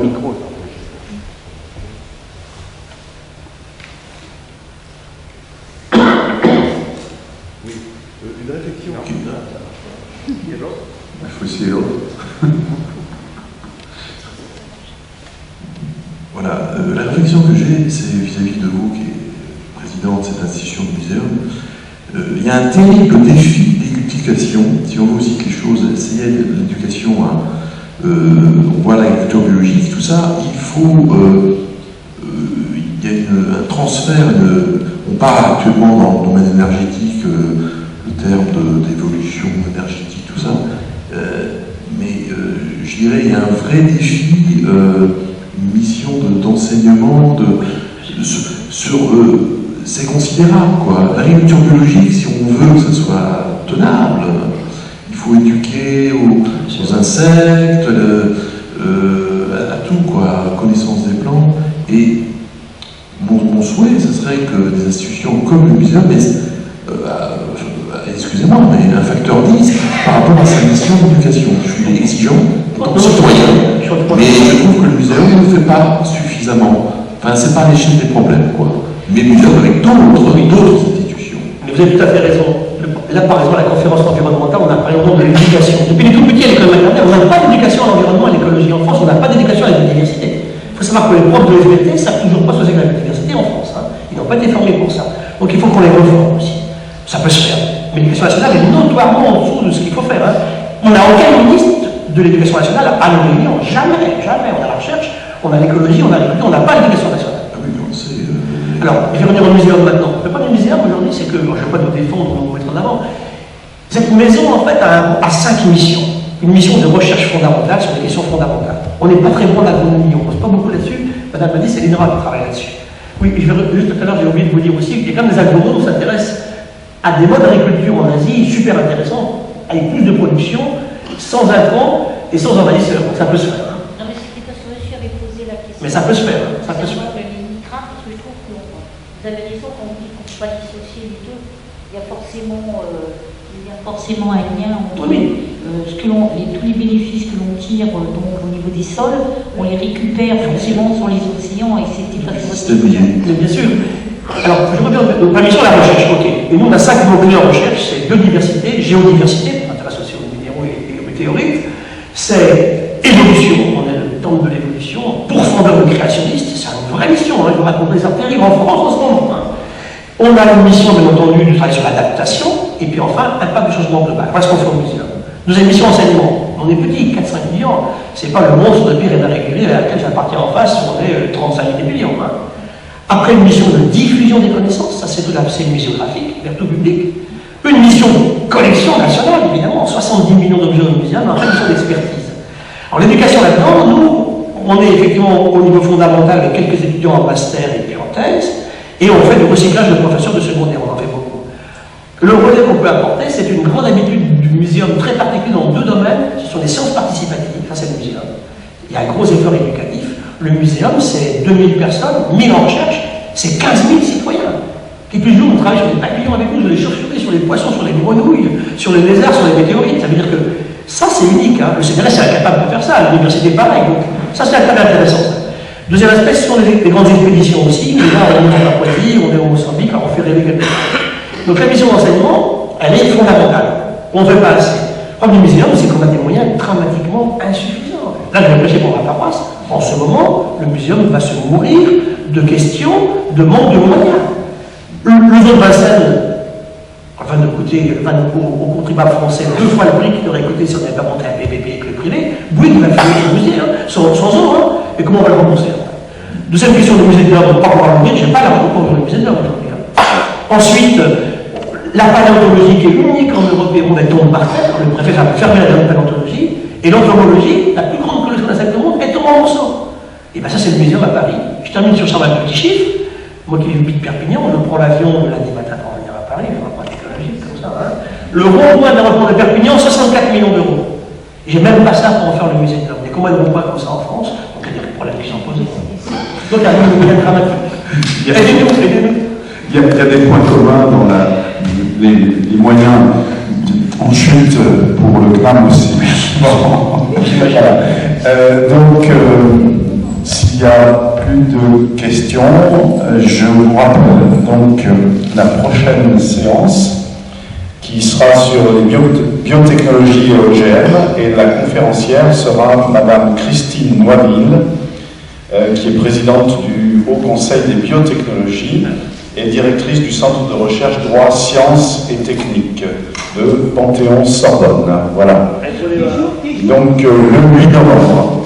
micro. Oui, une réflexion. Il faut essayer l'autre. Voilà, la réflexion que j'ai, c'est vis-à-vis de vous, qui est président de cette institution de muséum. Il y a un terrible défi d'éducation. Si on veut aussi que les choses, essayer de l'éducation, hein, on voit l'agriculture biologique, tout ça, il faut. Il y a un transfert, on parle actuellement dans le domaine énergétique, le terme d'évolution énergétique, tout ça, mais je dirais il y a un vrai défi, une mission d'enseignement, c'est considérable, quoi. L'agriculture biologique, si on veut que ça soit tenable, il faut éduquer aux insectes, à tout, quoi, connaissance des plantes. Et mon souhait, ce serait que des institutions comme le muséum, excusez-moi, mais un facteur 10 par rapport à sa mission d'éducation. Je suis exigeant, comme citoyen, mais je trouve que le muséum ne le fait pas suffisamment. Enfin, c'est pas l'échelle des problèmes, quoi. Mais le muséum avec d'autres institutions. Mais vous avez tout à fait raison. Là, par exemple, à la conférence environnementale, on a parlé de l'éducation. Depuis les tout petits à l'école maternelle, on n'a pas d'éducation à l'environnement et à l'écologie en France, on n'a pas d'éducation à la biodiversité. Il faut savoir que les profs de SVT ne savent toujours pas ce que c'est que la biodiversité en France. Hein. Ils n'ont pas été formés pour ça. Donc il faut qu'on les reforme aussi. Ça peut se faire. Mais l'éducation nationale est notoirement en dessous de ce qu'il faut faire. Hein. On n'a aucun ministre de l'éducation nationale à nos réunions. Jamais, jamais. On a la recherche, on a l'écologie, on a l'agriculture, on n'a pas l'éducation nationale. Ah oui, non, c'est... Alors, je vais revenir au muséum maintenant. Le point du muséum aujourd'hui, c'est que, je ne vais pas nous défendre ou nous mettre en avant, cette maison, en fait, a 5 missions. Une mission de recherche fondamentale sur des questions fondamentales. On n'est pas très bon en agronomie, on ne pose pas beaucoup là-dessus. Madame m'a dit, c'est l'INRA qui travaille là-dessus. Oui, juste tout à l'heure, j'ai oublié de vous dire aussi qu'il y a quand même des agronomes qui s'intéressent à des modes d'agriculture en Asie super intéressants, avec plus de production, sans intrants et sans envahisseurs. Donc ça peut se faire. Hein. Non, mais c'était parce que monsieur avait posé la question. Mais ça peut se faire. Hein. Ça peut se faire. Les nitrates, parce que je trouve que vous avez raison quand on dit qu'on ne peut pas dissocier les deux. Il y a forcément un lien entre tous les bénéfices que l'on tire donc, au niveau des sols, on les récupère forcément sur les océans et c'était pas très bien sûr. Alors, je reviens donc la mission de la recherche, ok. Et nous, on a 5 mots-clés en recherche, c'est biodiversité, géodiversité, qui m'intéresse aussi aux minéraux et aux météorites, c'est évolution, on est le temps de l'évolution, profondeur de créationniste, c'est une vraie mission, hein, je vous raconterai ça terrible en France en ce moment. Hein. On a une mission, bien entendu, de travail sur l'adaptation, et puis enfin, impact du changement global. Voilà ce qu'on fait au muséum. Deuxième mission, enseignement. On est petit, 4-5 millions. C'est pas le monstre de Pyrénées régulier à laquelle j'appartiens en face, on est 35 000 millions. Hein. Après, une mission de diffusion des connaissances, ça c'est tout c'est une muséographique, vers tout public. Une mission de collection nationale, évidemment, 70 millions d'objets au muséum, après une mission d'expertise. Alors l'éducation là-dedans, nous, on est effectivement au niveau fondamental avec quelques étudiants en master et puis en thèse, et on fait du recyclage de professeurs de secondaire, on en fait beaucoup. Le relais qu'on peut apporter, c'est une grande habitude du muséum très particulier dans 2 domaines, ce sont des sciences participatives, ça c'est le muséum. Il y a un gros effort éducatif. Le muséum, c'est 2000 personnes, 1000 en recherche, c'est 15 000 citoyens. Et puis nous, on travaille sur les papillons avec nous, sur les chauves-souris, sur les poissons, sur les grenouilles, sur les lézards, sur les météorites. Ça veut dire que ça, c'est unique. Hein. Le CNRS est incapable de faire ça, l'université pareil. Donc ça, c'est très intéressant. Ça. Deuxième aspect, ce sont les grandes expéditions aussi. Et là, on est en Papouasie, on est au Mozambique, alors on fait rêver quelque chose. Donc la mission d'enseignement, elle est fondamentale. On ne fait pas assez. Le problème du muséum, c'est qu'on a des moyens dramatiquement insuffisants. Là, je vais prêcher pour ma paroisse. En ce moment, le muséum va se mourir de questions de manque de moyens. Le zone Vincennes va nous coûter, au contribuable français 2 fois le prix qu'il aurait coûté si on n'avait pas monté un PPP avec le privé. Bouygues va faire le musée, hein, sans eau, hein, et comment on va le rembourser? Deuxième question du musée de l'homme, on ne va pas pouvoir le dire, je n'ai pas la réponse pour le musée de l'homme aujourd'hui. Hein. Ensuite, la paléontologie qui est unique en Europe et on est tombé par terre, le préfet va fermer la paléontologie, et l'entomologie, la plus grande collection d'insectes du monde, est tombée en morceaux. Et bien ça, c'est le muséum à Paris. Je termine sur 120 petits chiffres. Moi qui vis de Perpignan, je prends l'avion lundi matin pour venir à Paris, je ne vais pas technologique comme ça. Hein. Le rond-point d'aéroport de Perpignan, 64 millions d'euros. J'ai même pas ça pour en faire le musée de l'homme. Il y a combien de ronds-points comme ça en France? Donc il y a des problèmes qui sont posés. Donc il y a un moyen dramatique. Il y a des points communs dans les moyens en chute pour le CNAM aussi. Donc, de questions, je vous rappelle donc la prochaine séance qui sera sur les biotechnologies et OGM, et la conférencière sera Madame Christine Noiville, qui est présidente du Haut Conseil des biotechnologies et directrice du Centre de recherche droit, sciences et techniques de Panthéon-Sorbonne. Voilà. Donc le 8 novembre.